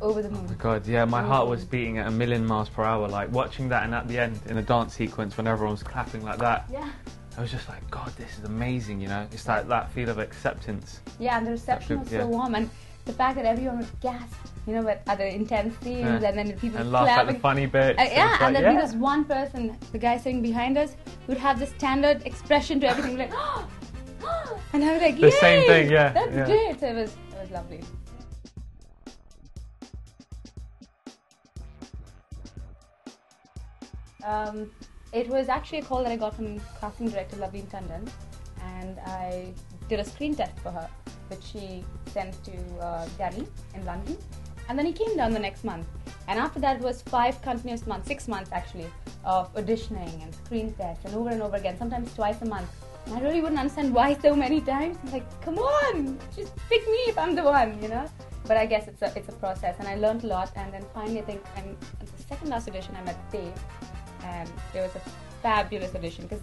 over the moon. Oh my God, yeah, my heart was beating at 1,000,000 miles per hour, like watching that, and at the end, in the dance sequence, when everyone was clapping like that, Yeah. I was just like, God, this is amazing, you know? It's like that feel of acceptance. Yeah, and the reception was so warm, and the fact that everyone would gasp, you know, at the intense scenes, and then people and laugh at the funny bits. And then there was one person, the guy sitting behind us, who'd have the standard expression to everything, like, and I was like, the same thing, yeah. That's great. So it was lovely. It was actually a call that I got from casting director Lovely Tandon, and I did a screen test for her, which she sent to Danny in London, and then he came down the next month. And after that, it was 5 continuous months, 6 months actually, of auditioning and screen tests, and over again, sometimes twice a month. And I really wouldn't understand why so many times. I'm like, come on, just pick me if I'm the one, you know. But I guess it's a process, and I learned a lot. And then finally, I think at the second last audition, I met Dave. And it was a fabulous audition because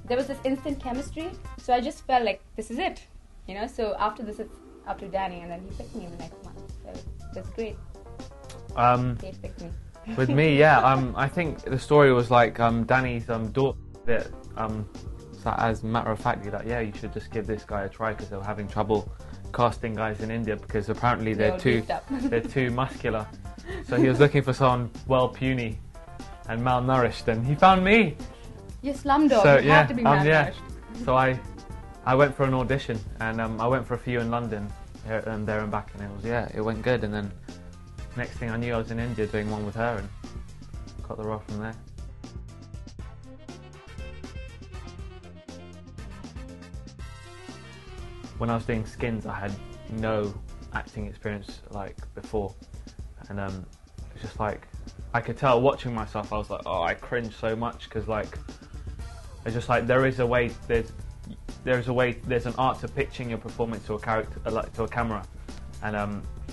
there was this instant chemistry, so I just felt like this is it, you know. So after this, it's up to Danny, and then he picked me in the next month. So it was great. He picked me. With me, yeah. I think the story was like Danny's daughter. So as a matter of fact, like, yeah, you should just give this guy a try because they were having trouble casting guys in India because apparently they're too muscular. So he was looking for someone well puny and malnourished, and he found me. You're Slumdog. So you have to be malnourished. So I went for an audition, and I went for a few in London, there and back, and it went good. And then next thing I knew, I was in India doing one with her, and got the role from there. When I was doing Skins, I had no acting experience like before, and it's just like, I could tell watching myself, I was like, oh, I cringe so much because like, it's just like there's an art to pitching your performance to a character, like to a camera, and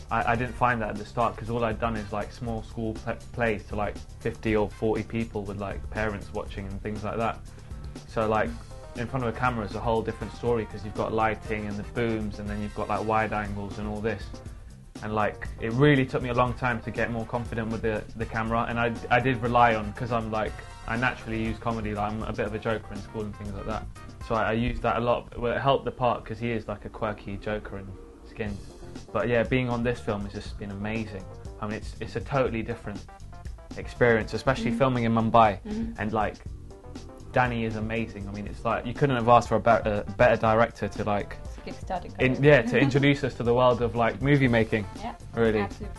I didn't find that at the start because all I'd done is like small school plays to like 50 or 40 people with like parents watching and things like that. So like in front of a camera is a whole different story because you've got lighting and the booms, and then you've got like wide angles and all this. And like, it really took me a long time to get more confident with the camera, and I did rely on, because I'm like, I naturally use comedy, like I'm a bit of a joker in school and things like that. So I used that a lot. Well, it helped the part because he is like a quirky joker in Skins. But yeah, being on this film has just been amazing. I mean, it's a totally different experience, especially filming in Mumbai, and like, Danny is amazing. I mean, it's like, you couldn't have asked for a better director to like, to introduce us to the world of like movie making. Yeah, really. Absolutely.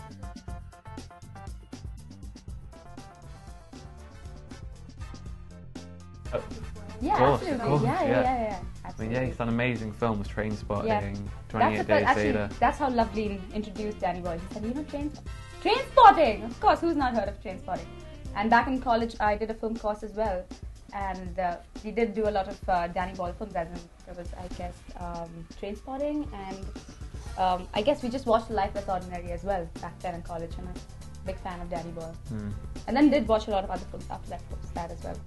Yeah, absolutely. Of course, yeah. I mean, yeah, he's done amazing films, Trainspotting, 28 Days Later. That's how Lovely introduced Danny Boy. He said, you know, Trainspotting! Of course, who's not heard of Trainspotting? And back in college, I did a film course as well. And we did do a lot of Danny Boyle films, as in there was, I guess, Trainspotting, and I guess we just watched Life Less Ordinary as well back then in college, and I'm a big fan of Danny Boyle. And then did watch a lot of other films after that as well.